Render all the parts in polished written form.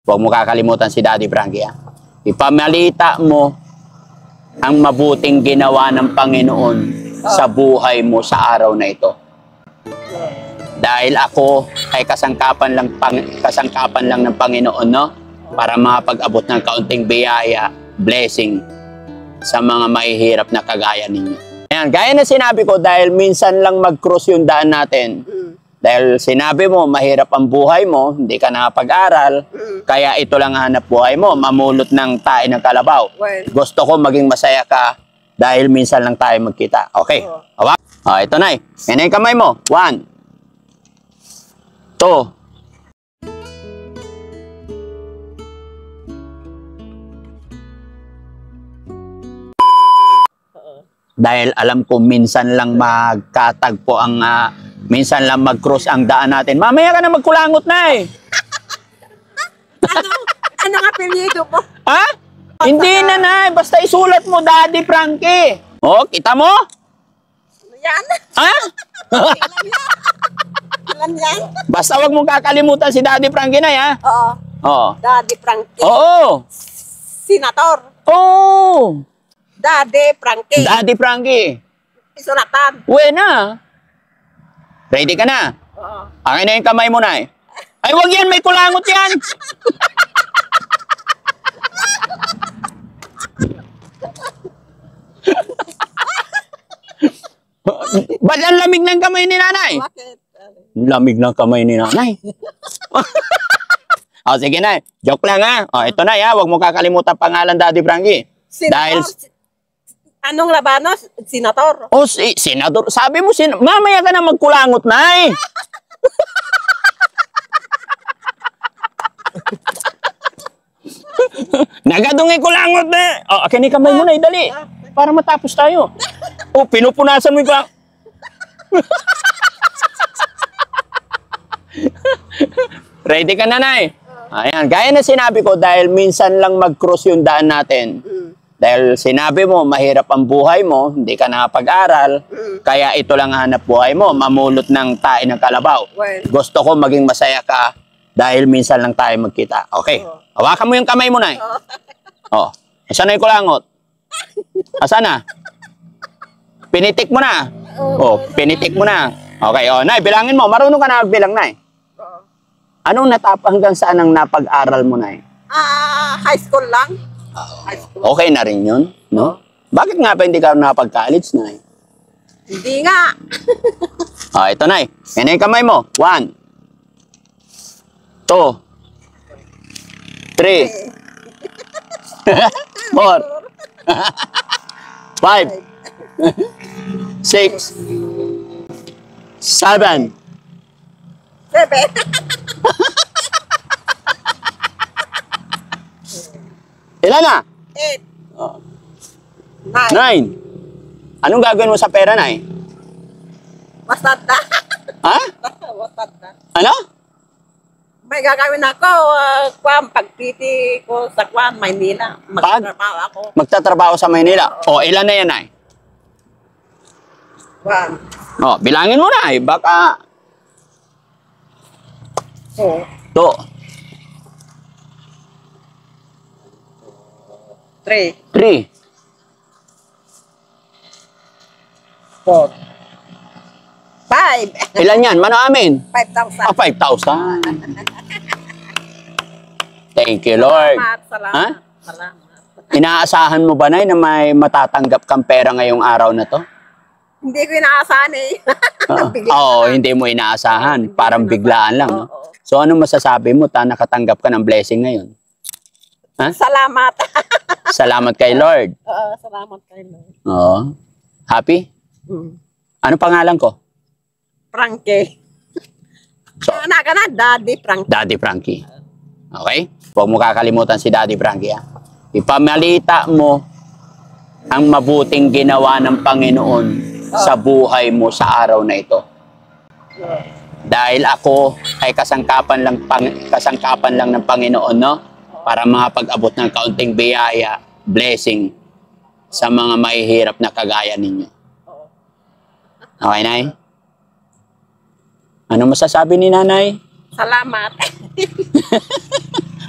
Huwag mo kakalimutan si Daddy Frankie, ha? Ipamalita mo ang mabuting ginawa ng Panginoon sa buhay mo sa araw na ito. Dahil ako ay kasangkapan lang ng Panginoon, no? Para makapag-abot ng kaunting biyaya, blessing sa mga mahihirap na kagaya ninyo. Ayan, gaya na sinabi ko, dahil minsan lang mag-cross yung daan natin. Dahil sinabi mo, mahirap ang buhay mo, hindi ka nakapag-aral, kaya ito lang hanap buhay mo, mamulot ng tae ng kalabaw. Gusto ko maging masaya ka dahil minsan lang tayo magkita. Okay, hawak. Ito na eh. Yan yung kamay mo. 1, 2. Dahil alam ko minsan lang magkatagpo ang minsan lang mag-cross ang daan natin. Mamaya ka na magkulangot na eh. Ano ang apelyido mo? Ha? Hindi na na. Basta isulat mo, Daddy Frankie. Oh, kita mo? Ano yan? Ha? Ilan yan? Basta wag mong kakalimutan si Daddy Frankie na, ha? Oo. Oo. Daddy Frankie. Oo. Senator. Oo. Daddy Frankie. Daddy Frankie. Isulatan. Uwe na. Ready ka na? Oo. Akin na yung kamay mo na eh. Ay, wag yan. May kulangot yan. Ba't ang lamig ng kamay ni nanay? Bakit? Lamig ng kamay ni nanay. Sige na. Joke lang ha. Ito na ya. Huwag mo kakalimutan pangalan Daddy Frankie. Senator. Anong labanos? Senator. Senador. Sabi mo, mamaya ka na magkulangot na eh. Nagadungay kulangot na. Akin ni kamay mo na, dali. Para matapos tayo. Pinupunasan mo yung kulangot. Ready ka na, Nay? Ayan, gaya na sinabi ko, dahil minsan lang mag-cross yung daan natin. Dahil sinabi mo, mahirap ang buhay mo, hindi ka nakapag-aral, kaya ito lang hanap buhay mo, mamulot ng tae ng kalabaw. Gusto ko maging masaya ka dahil minsan lang tayo magkita. Okay, hawakan mo yung kamay mo, Nay. Asan na yung kulangot? Asan na? Pinitik mo na. Pinitik mo na. Okay, Nay, bilangin mo. Marunong ka na magbilang, Nay. Anong hanggang saan ang napag-aral mo, Nay? High school lang. Okay na rin yun, no? Bakit nga ba hindi ka napag-college, Nay? Hindi nga. Ito, Nay. Yan yung kamay mo. 1, 2, 3, 4, 5, 6, 7. 7. Ilan na? 8. 9. Anong gagawin mo sa pera, Nay? Wasad na. Ha? Wasad na. Ano? May gagawin ako. Pagpiti ko sa Maynila. Magtatrabaho ako. Magtatrabaho sa Maynila. Ilan na yan, Nay? 1. Bilangin mo na, eh. Baka 2. 3. 3. 4. 5. Ilan yan? Mano amin? 5,000. 5,000. Thank you, Lord. Salamat. Salamat. Inaasahan mo ba, Nay, na may matatanggap kang pera ngayong araw na to? Hindi ko inaasahan eh. Hindi mo inaasahan. Parang biglaan lang, no? So, ano masasabi mo nakatanggap ka ng blessing ngayon? Ha? Salamat. Salamat kay Lord. Salamat kay Lord. Happy? Ano pangalan ko? Frankie. Anak ka na, Daddy Frankie. Daddy Frankie. Okay? Huwag mo kakalimutan si Daddy Frankie, ha? Ipamalita mo ang mabuting ginawa ng Panginoon sa buhay mo sa araw na ito. Dahil ako ay kasangkapan lang ng Panginoon, no? Para makapag-abot ng kaunting biyaya, blessing sa mga mahihirap na kagaya ninyo. Okay, Nay? Ano masasabi ni Nanay? Salamat.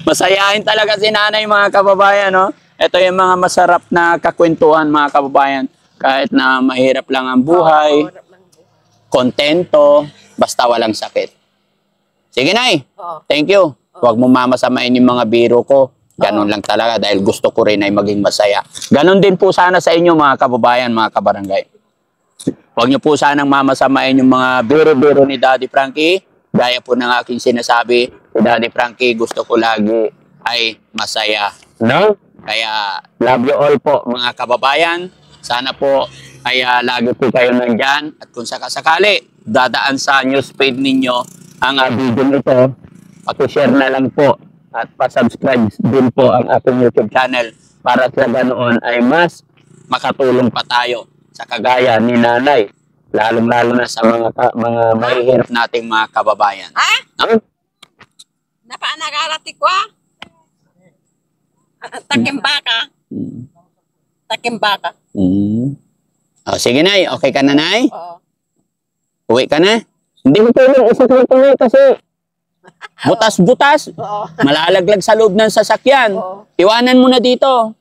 Masayahin talaga si nanay, mga kababayan, no? Ito yung mga masarap na kakwentuhan, mga kababayan. Kahit na mahirap lang ang buhay, kontento, basta walang sakit. Sige, Nay. Thank you. Huwag mo mamasamain yung mga biro ko. Ganon lang talaga dahil gusto ko rin ay maging masaya. Ganon din po sana sa inyo, mga kababayan, mga kabarangay. Huwag niyo po sanang mamasamain yung mga biro-biro ni Daddy Frankie. Gaya po ng aking sinasabi, si Daddy Frankie gusto ko lagi ay masaya. No? Kaya love you all po, mga kababayan. Sana po ay lagi po kayo nandyan. At kung sakasakali, dadaan sa newsfeed ninyo ang video nito, paki-share na lang po at pa-subscribe din po ang ating YouTube channel para sa ganoon ay mas makatulong pa tayo sa kagaya ni Nanay. Lalong-lalo na sa mga mahihirap nating mga kababayan. Ha? Huh? Napaanagarati ko Takimbaka. Takimbaka. Oh, sige, Nay. Okay ka na, Nay? Oo. Uwi ka na? Hindi ko tulong. Isa ko tulong kasi butas-butas. Oo. Malalaglag sa loob ng sasakyan. Oo. Iwanan mo na dito.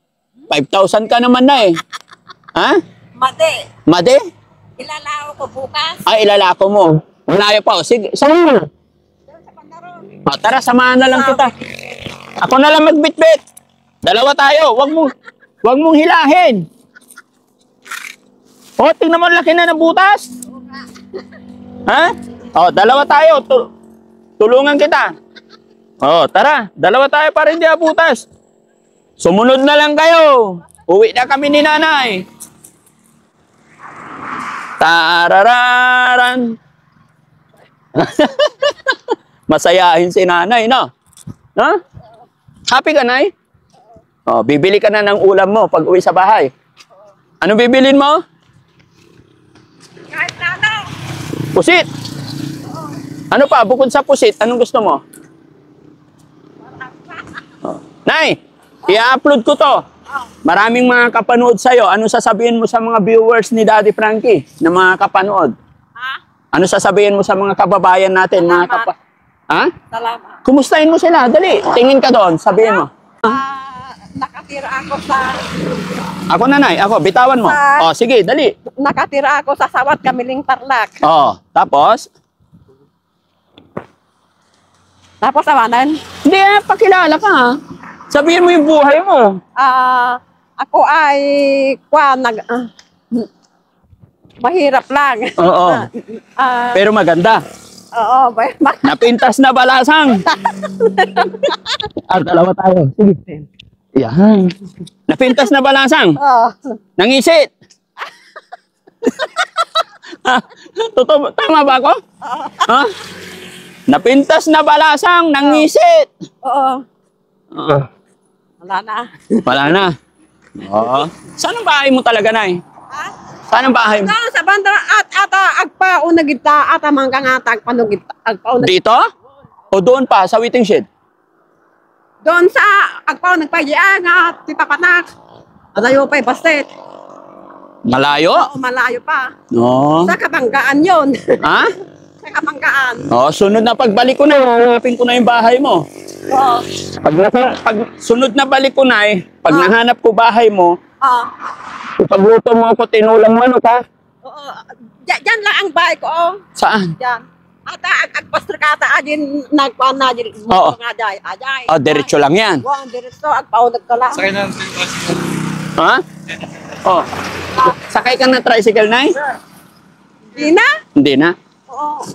5,000 ka naman na eh. Ha? Mate, Made? ilalao ko bukas. Ay, ilalako mo. Malayo pa. O, sige, saan mo? Doon sa Pandaron. O, tara, samahan na lang kita. Ako na lang magbitbit. Dalawa tayo. Wag mong hilahin. O, tingnan mo, laki na ng butas. Ha? O, dalawa tayo. Tulungan kita. O, tara. Dalawa tayo para hindi butas. Sumunod na lang kayo. Uwi na kami ni Nanay. Tarararan. Masayahin si Nanay, no? No? Happy ka, Nay? Oh, bibili ka na ng ulam mo pag uwi sa bahay. Ano bibilin mo? Kahit na ano. Pusit. Ano pa? Bukod sa pusit, anong gusto mo? Oh. Nay, i-upload ko to. Maraming mga kapanood sa'yo. Ano sasabihin mo sa mga viewers ni Daddy Frankie na mga kapanood? Ha? Ano sasabihin mo sa mga kababayan natin? Mga Salamat. Ha? Salamat. Kumustahin mo sila? Dali, tingin ka doon. Sabihin mo. Nakatira ako sa... Ako, Nanay. Ako, bitawan mo. Oh, sige, dali. Nakatira ako sa Sawat Kamiling Tarlac. Oh, tapos? Tapos awanan, Hindi, pakilala ka, ha? Sabihin mo yung buhay mo. ako ay mahirap lang. Oo. Pero maganda. Oo, Napintas na balasang. Dalawa tayo. Sige. Yan. Napintas na balasang. Oo. Nangisit. Totoo, tama ba ako? Ha? Napintas na balasang, nangisit. Oo. Wala na. Wala na. Oo. Saan ang bahay mo talaga, Nay? Ha? Saan ang bahay mo? No, sa banda at agpao na kita at mangga nga tagpanugit agpao na Dito? O doon pa, sa waiting shed? doon sa agpao nagpagian nga tipapanak. Malayo pa bastet. Malayo? Oo, malayo pa. No. Sa Kabanggaan 'yon. Ha? Sa Kabanggaan. Oh, sunod na pagbalik ko na, hanapin ko na yung bahay mo. Oo. Pag sunod na balik ko na pag nahanap ko bahay mo, Oo. ipagluto mo ako tinulang manok, ha? Oo. Diyan lang ang bahay ko. Oh. Saan? Diyan. Ata agpastrikata adin nagpan na din Oo. nga day. Ajay. Oh, diretso lang yan. Wa diretso agpao nagkala. Sakay na ng tricycle. Ha? Oh. Sakay ka na tricycle, Nay? Di na? Hindi na. Oo.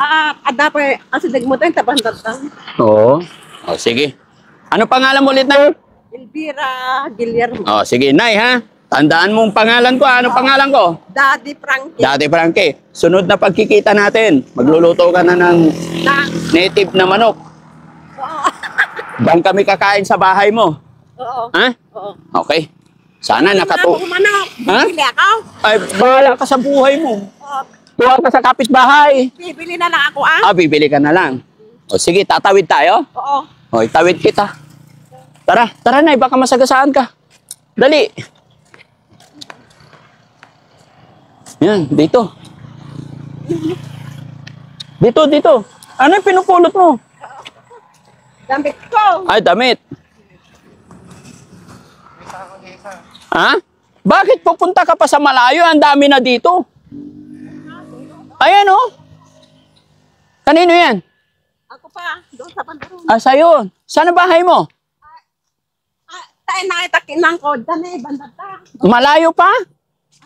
Ada pa asidag mo tayong tabandatan. Oo. Oh, sige. Ano pangalan mo ulit, Nay? Elvira Guillermo. Oh, sige, Nay, ha? Tandaan mo ang pangalan ko. Ano pangalan ko? Daddy Frankie. Daddy Frankie. Sunod na pagkikita natin, magluluto ka na ng Na. native na manok. Oo. Diyan kami kakain sa bahay mo. Oo. Ha? Oo. Okay. Sana nakatu... Manok. Ha? Bibili ako. Ay, bahala ka sa buhay mo. Oo. Tuwa ka sa kapitbahay. Bibili na lang ako ah. Bibili ka na lang. O sige, tatawid tayo. Oo. O, itawid kita. Tara, tara na, baka masagasaan ka. Dali. Yan, dito. Dito. Ano yung pinupulot mo? Damit ko. Ay, damit. Ha? Bakit pupunta ka pa sa malayo? Ang dami na dito. Ayan oh. Kanino yan? Ako pa, doon sa Pandaron. Ah, sa'yo. Saan ang bahay mo? Tayo nakitakin ng ko, dyan eh, bandata. Malayo pa?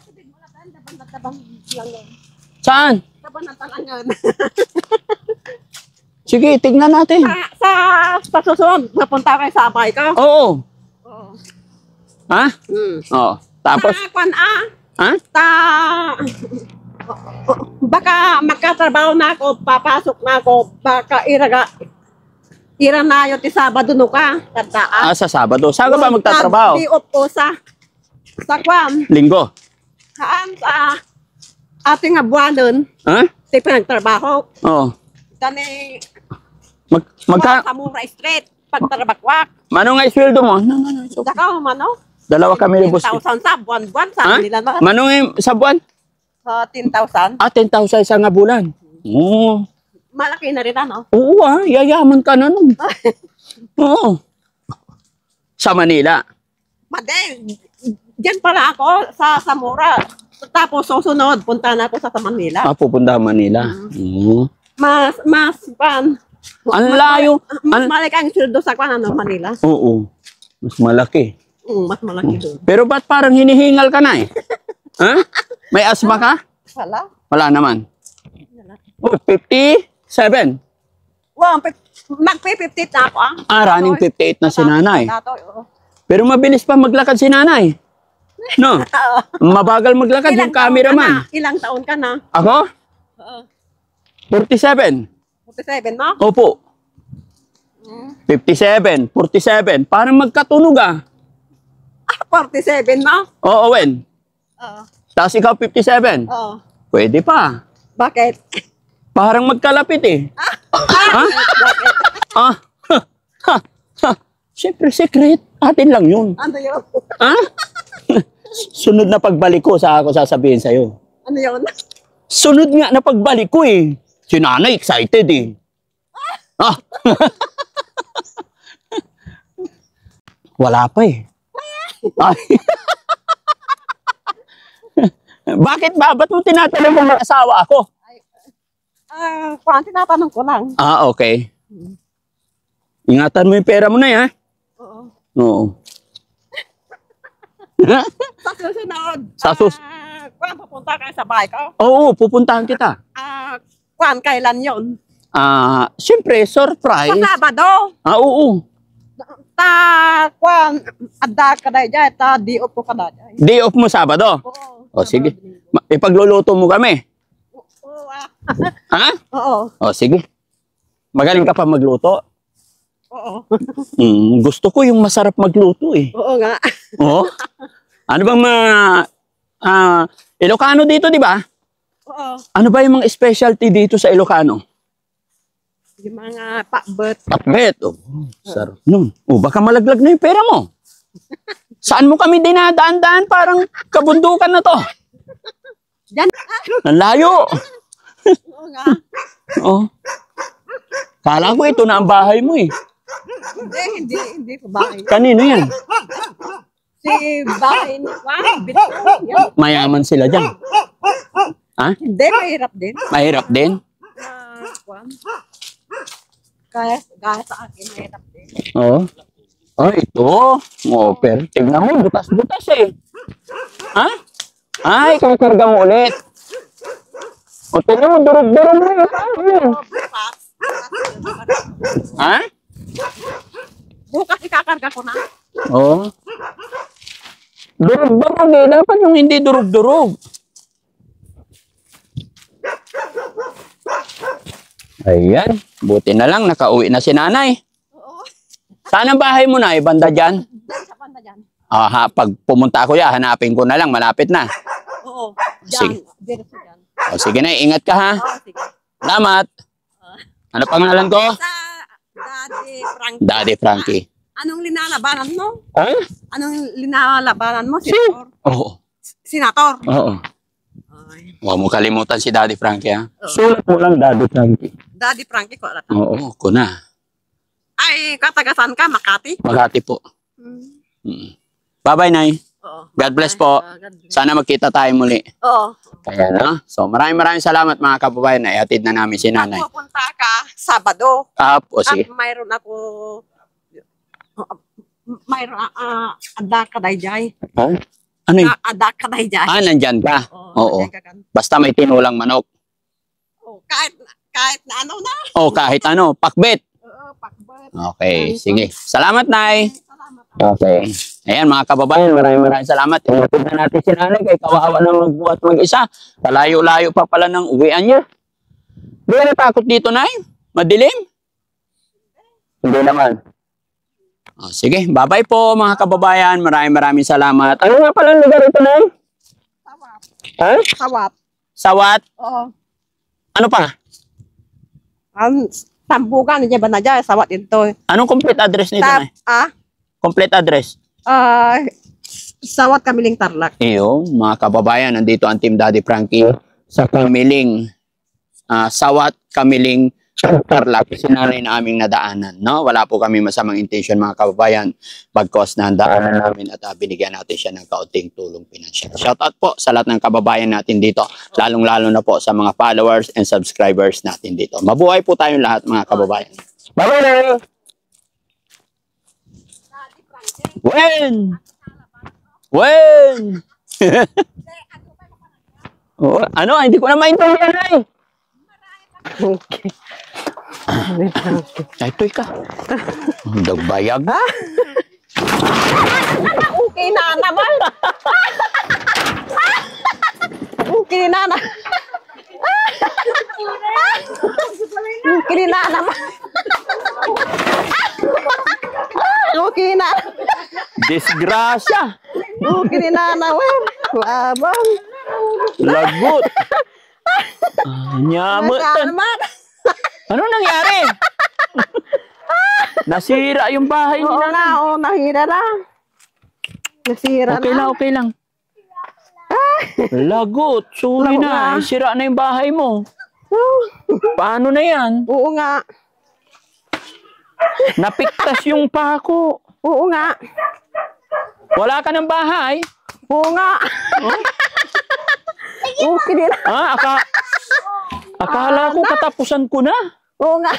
Ako din wala tayo, bandata bang lang yun. Saan? Sa bandata lang yun. Sige, tignan natin. sa susunod, napunta kayo sa abay ko. Oo. Oo. Ha? Oo. Tapos? Kwan Ha? Baka magkatrabaho na ako, papasok na ako, baka ira na yun ti Sabado no ka, tandaan. Sa Sabado. Saan ka ba magtatrabaho? Di up ko sa kwan, Linggo. haan sa ating abuanon, Ha? di pinagtrabaho. Oo. Dani, Magka... sa Mura Street, pagtrabakwak. Mano nga isweldo mo? No. Daka mano? Dalawa kami ni boss. 10,000 sa buwan-buwan sa Ha? kanila na. Mano nga sa buwan? 10,000. 10,000 isa nga bulan. Oo. Malaki na rin ano? Oo yayaman ka na nun. Oo. Sa Manila. Made, diyan pala ako sa Mura. Tapos susunod, punta na ako sa Manila. Pupunta Manila. Oo. Mas pan. Ang layo. Mas malaki ang sweldo sa kwan, ano, Manila. Oo. Mas malaki. Mas malaki doon. Pero ba't parang hinihingal ka na eh? Ha? May asma ka? Wala. Wala naman. Wala. 57. Wow, mag-50 na ako Running 58 na si nanay. Oo. Pero mabilis pa maglakad si nanay. No? Mabagal maglakad yung cameraman. Ilang taon ka na? Ako? Oo. 47. 47 mo? Opo. 57, 47. Parang magkatunog ah. 47 mo? Oo, Wen. Oo. Tapos ikaw 57. Oo. Pwede pa. Bakit? Parang magkalapit eh. Ha? Ha? Siyempre, secret. Atin lang yun. Ano yun? Ha? Sunod na pagbalik ko, sa ako sasabihin sa'yo. Ano yun? Sunod nga na pagbalik ko eh. Si nanay excited eh. Ah. Wala pa eh. Ay. Bakit ba? Ba't mo tinatanong kung mag-asawa ako? Kung tinatanong ko lang. Okay. Ingatan mo yung pera mo na eh, ha? Oo. Oo. Sa susunod. Sa Kung pupunta kayo sa bahay ko. Oo, pupuntahan kita. Kung kailan yun? Siyempre, surprise. Sa Sabado. Oo. Kung adda ka na dyan, di up ko ka na dyan. Day off mo Sabado? Oo. Sige. Ipagluluto mo kami. Oo. Ha? Oo. Sige. Magaling ka pa magluto. Oo. Gusto ko yung masarap magluto eh. Oo nga. Oo. Ano bang Ilocano dito, di ba? Oo. Ano ba yung mga specialty dito sa Ilocano? Yung mga pakbet. Pakbet. Sarap nun. Baka malaglag na yung pera mo. Saan mo kami dinadaan-daan? Parang kabundukan na to. Diyan. Ang layo. Oo nga. Kala ko ito na ang bahay mo eh. Hindi pa bahay. Kanino yan? Si bahay ni Juan, Bito. Yan. Mayaman sila dyan. Ha? Hindi, mahirap din. Mahirap din? Juan. Kaya sa akin, mahirap din. Oo. Ito. Pero tignan mo, butas-butas eh. Ha? Kakarga mo ulit. Tignan mo, durog-durog mo yun. Ha? Bukas ikakarga ko na. Oo. Durog-durog eh. Dapat yung hindi durog-durog. Ayan. Buti na lang, nakauwi na si nanay. Oo. Saan ang bahay mo na? Banda dyan? Diyan sa banda dyan. Pag pumunta ako yan, hanapin ko na lang. Malapit na. Oo. Sige. Dyan. Diretso dyan. Sige na, ingat ka ha. Oo, sige. Salamat. Ano pangalan ko? Sa Daddy Frank. Daddy Frankie. Anong linalabanan mo? Ha? Anong linalabanan mo? Senator? Oo. Senator? Oo. Ay. Huwag mo kalimutan si Daddy Frankie ha. Oo. Sulat mo lang Daddy Frankie. Daddy Frankie ko. Alata. Oo, ko na. Ay, katagasan ka, Makati? Makati po. Hmm. Mm. Bye-bye, Nay. Oo. God bless po. God bless. Sana magkita tayo muli. Oo. Kaya no? So maraming salamat mga kababayan na ihatid na namin si nanay. Ako pupunta ka Sabado. O sige. At mayroon ako mayroon ada ka dayjay. Ha? Ano yun? Ada ka dayjay. Nandyan ka? Oo. nandyan ka kan. Basta may tinulang manok. Kahit na ano na. Kahit ano, pakbet. Oo, pakbat. Okay, sige. Salamat, Nay. Salamat. Okay. Ayan mga kababayan, maraming salamat. Ihatid na natin si nanay kay kawawa na magbuhat mag-isa. Palayo-layo pa pala ng uwian niya. Hindi ka natakot dito, Nay? Madilim? Hindi naman. Sige, bye-bye po mga kababayan. Maraming salamat. Ano nga pala lugar ito, Nay? Sawat. Ha? Sawat. Sawat? Oo. Ano pa? Ang tambugan niya ba na dyan? Sawat ito. Anong complete address nito, Nay? Complete address? Sawat Kamiling Tarlac. Iyo, mga kababayan, nandito ang Team Daddy Frankie sa Kamiling, Sawat Kamiling Tarlac, sinanay na aming nadaanan. No? Wala po kami masamang intention mga kababayan pagkos na daanan namin at binigyan natin siya ng kaunting tulong pinansyal. Shoutout po sa lahat ng kababayan natin dito, lalong-lalo na po sa mga followers and subscribers natin dito. Mabuhay po tayong lahat mga kababayan. Bye-bye! When? Ano? Hindi ko na maintindihan, Nay. Ito'y ka. Dagbayag. Okay na naman. Okay na naman. Okay na naman. Okay na. Disgrasya. Okay na naman. Labang. Lagot. Nyamot. Ano nangyari? Nasira yung bahay ni nanay. Oo, nahira na. Nasira na. Okay lang. Lagot. Sorry na. Sira na yung bahay mo. Paano na yan? Oo nga. Napiktas yung pako. Oo nga. Wala ka ng bahay? Oo nga. Okay din. Akala ko katapusan ko na. Oo nga.